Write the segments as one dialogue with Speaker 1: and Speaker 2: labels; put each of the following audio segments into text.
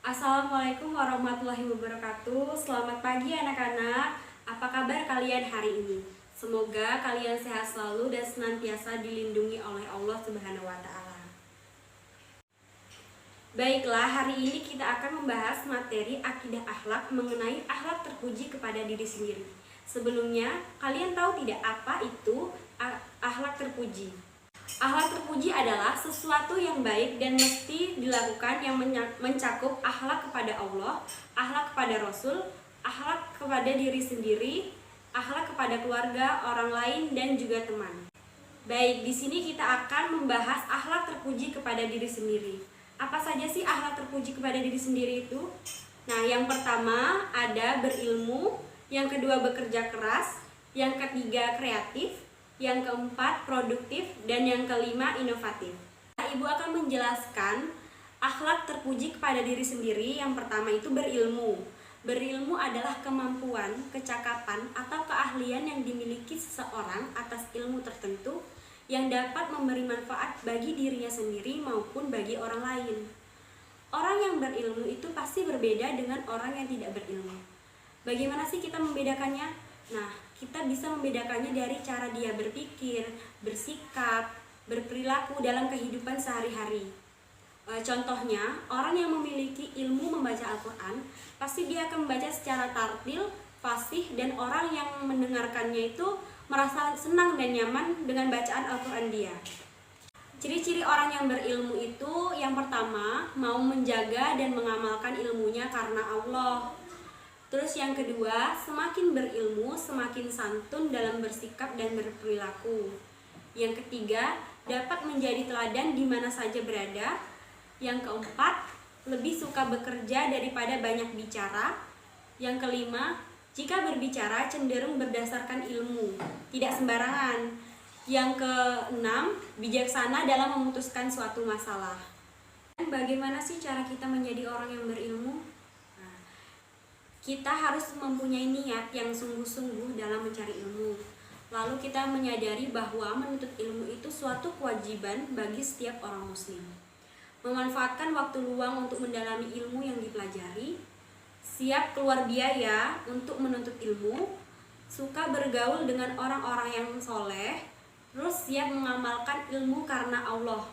Speaker 1: Assalamualaikum warahmatullahi wabarakatuh. Selamat pagi anak-anak. Apa kabar kalian hari ini? Semoga kalian sehat selalu dan senantiasa dilindungi oleh Allah Subhanahu wa taala. Baiklah, hari ini kita akan membahas materi akidah akhlak mengenai akhlak terpuji kepada diri sendiri. Sebelumnya, kalian tahu tidak apa itu akhlak terpuji? Akhlak terpuji adalah sesuatu yang baik dan mesti dilakukan yang mencakup akhlak kepada Allah, akhlak kepada Rasul, akhlak kepada diri sendiri, akhlak kepada keluarga, orang lain, dan juga teman. Baik, di sini kita akan membahas akhlak terpuji kepada diri sendiri. Apa saja sih akhlak terpuji kepada diri sendiri itu? Nah, yang pertama ada berilmu, yang kedua bekerja keras, yang ketiga kreatif, yang keempat produktif, dan yang kelima inovatif. Ibu akan menjelaskan akhlak terpuji kepada diri sendiri. Yang pertama itu berilmu. Berilmu adalah kemampuan, kecakapan, atau keahlian yang dimiliki seseorang atas ilmu tertentu yang dapat memberi manfaat bagi dirinya sendiri maupun bagi orang lain. Orang yang berilmu itu pasti berbeda dengan orang yang tidak berilmu. Bagaimana sih kita membedakannya? Nah, kita bisa membedakannya dari cara dia berpikir, bersikap, berperilaku dalam kehidupan sehari-hari. Contohnya, orang yang memiliki ilmu membaca Al-Quran, pasti dia akan membaca secara tartil, fasih, dan orang yang mendengarkannya itu merasa senang dan nyaman dengan bacaan Al-Quran dia. Ciri-ciri orang yang berilmu itu yang pertama, mau menjaga dan mengamalkan ilmunya karena Allah. Terus yang kedua, semakin berilmu, semakin santun dalam bersikap dan berperilaku. Yang ketiga, dapat menjadi teladan di mana saja berada. Yang keempat, lebih suka bekerja daripada banyak bicara. Yang kelima, jika berbicara cenderung berdasarkan ilmu, tidak sembarangan. Yang keenam, bijaksana dalam memutuskan suatu masalah. Bagaimana sih cara kita menjadi orang yang berilmu? Kita harus mempunyai niat yang sungguh-sungguh dalam mencari ilmu. Lalu kita menyadari bahwa menuntut ilmu itu suatu kewajiban bagi setiap orang muslim. Memanfaatkan waktu luang untuk mendalami ilmu yang dipelajari, siap keluar biaya untuk menuntut ilmu, suka bergaul dengan orang-orang yang soleh, terus siap mengamalkan ilmu karena Allah.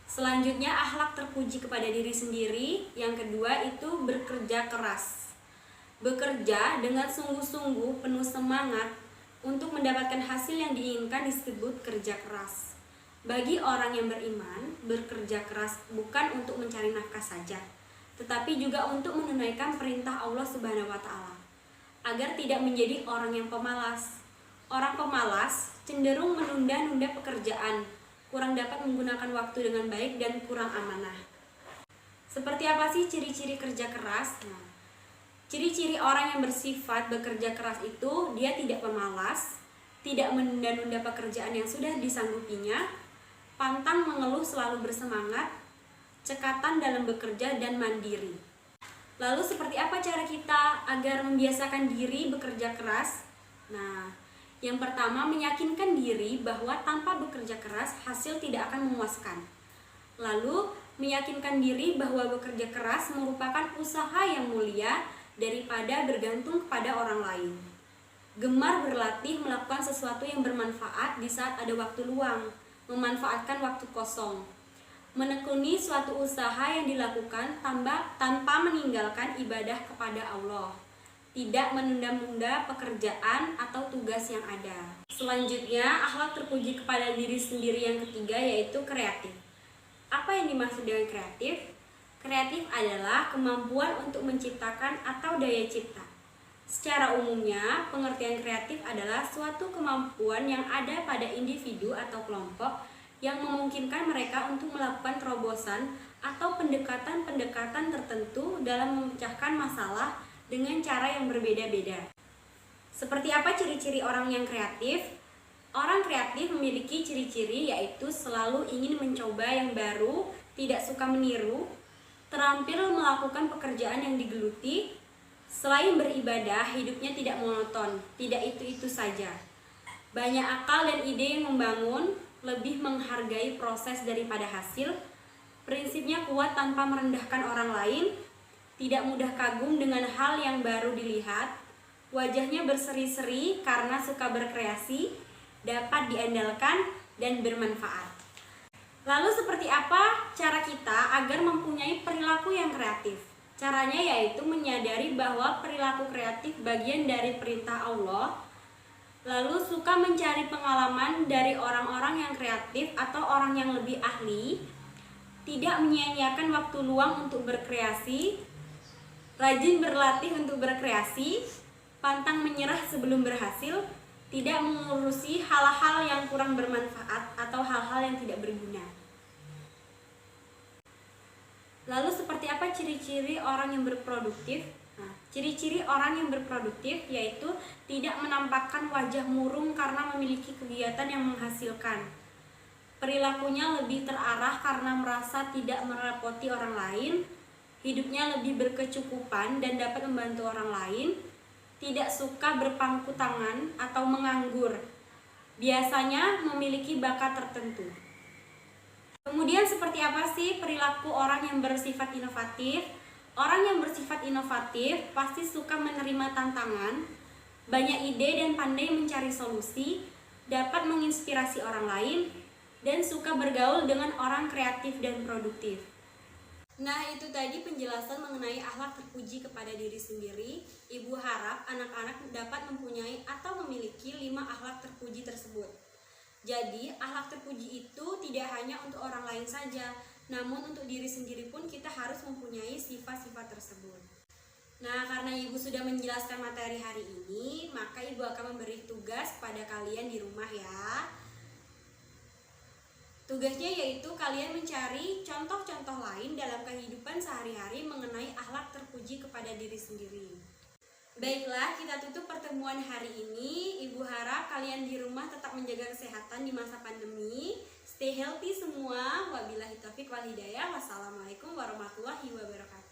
Speaker 1: Selanjutnya, akhlak terpuji kepada diri sendiri. Yang kedua itu bekerja keras. Bekerja dengan sungguh-sungguh, penuh semangat untuk mendapatkan hasil yang diinginkan disebut kerja keras. Bagi orang yang beriman, bekerja keras bukan untuk mencari nafkah saja, tetapi juga untuk menunaikan perintah Allah Subhanahu wa taala, agar tidak menjadi orang yang pemalas. Orang pemalas cenderung menunda-nunda pekerjaan, kurang dapat menggunakan waktu dengan baik, dan kurang amanah. Seperti apa sih ciri-ciri kerja keras? Nah, ciri-ciri orang yang bersifat bekerja keras itu dia tidak pemalas, tidak menunda-nunda pekerjaan yang sudah disanggupinya, pantang mengeluh, selalu bersemangat, cekatan dalam bekerja, dan mandiri. Lalu seperti apa cara kita agar membiasakan diri bekerja keras? Nah, yang pertama, meyakinkan diri bahwa tanpa bekerja keras hasil tidak akan memuaskan. Lalu, meyakinkan diri bahwa bekerja keras merupakan usaha yang mulia daripada bergantung kepada orang lain. Gemar berlatih melakukan sesuatu yang bermanfaat di saat ada waktu luang, memanfaatkan waktu kosong. Menekuni suatu usaha yang dilakukan tanpa meninggalkan ibadah kepada Allah. Tidak menunda-nunda pekerjaan atau tugas yang ada. Selanjutnya, akhlak terpuji kepada diri sendiri yang ketiga yaitu kreatif. Apa yang dimaksud dengan kreatif? Kreatif adalah kemampuan untuk menciptakan atau daya cipta. Secara umumnya, pengertian kreatif adalah suatu kemampuan yang ada pada individu atau kelompok yang memungkinkan mereka untuk melakukan terobosan atau pendekatan-pendekatan tertentu dalam memecahkan masalah dengan cara yang berbeda-beda. Seperti apa ciri-ciri orang yang kreatif? Orang kreatif memiliki ciri-ciri yaitu selalu ingin mencoba yang baru, tidak suka meniru, terampil melakukan pekerjaan yang digeluti. Selain beribadah, hidupnya tidak monoton, tidak itu-itu saja. Banyak akal dan ide yang membangun, lebih menghargai proses daripada hasil, Prinsipnya kuat tanpa merendahkan orang lain, tidak mudah kagum dengan hal yang baru dilihat, wajahnya berseri-seri karena suka berkreasi, dapat diandalkan dan bermanfaat. Lalu seperti apa cara kita agar mempunyai perilaku yang kreatif? Caranya yaitu menyadari bahwa perilaku kreatif bagian dari perintah Allah, lalu suka mencari pengalaman dari orang-orang yang kreatif atau orang yang lebih ahli, tidak menyia-nyiakan waktu luang untuk berkreasi, rajin berlatih untuk berkreasi, pantang menyerah sebelum berhasil, tidak mengurusi hal-hal yang kurang bermanfaat atau hal-hal yang tidak berguna. Lalu seperti apa ciri-ciri orang yang berproduktif? Nah, ciri-ciri orang yang berproduktif yaitu tidak menampakkan wajah murung karena memiliki kegiatan yang menghasilkan. Perilakunya lebih terarah karena merasa tidak merepoti orang lain, hidupnya lebih berkecukupan dan dapat membantu orang lain, tidak suka berpangku tangan atau menganggur, biasanya memiliki bakat tertentu. Kemudian seperti apa sih perilaku orang yang bersifat inovatif? Orang yang bersifat inovatif pasti suka menerima tantangan, banyak ide dan pandai mencari solusi, dapat menginspirasi orang lain, dan suka bergaul dengan orang kreatif dan produktif. Nah, itu tadi penjelasan mengenai akhlak terpuji kepada diri sendiri. Ibu harap anak-anak dapat mempunyai atau memiliki 5 akhlak terpuji tersebut. Jadi, akhlak terpuji itu tidak hanya untuk orang lain saja, namun untuk diri sendiri pun kita harus mempunyai sifat-sifat tersebut. Nah, karena Ibu sudah menjelaskan materi hari ini, maka Ibu akan memberi tugas pada kalian di rumah ya. Tugasnya yaitu kalian mencari contoh-contoh lain dalam kehidupan sehari-hari mengenai akhlak terpuji kepada diri sendiri. Baiklah, kita tutup pertemuan hari ini. Ibu harap kalian di rumah tetap menjaga kesehatan di masa pandemi. Stay healthy semua. Wabillahi taufiq wal hidayah. Wassalamualaikum warahmatullahi wabarakatuh.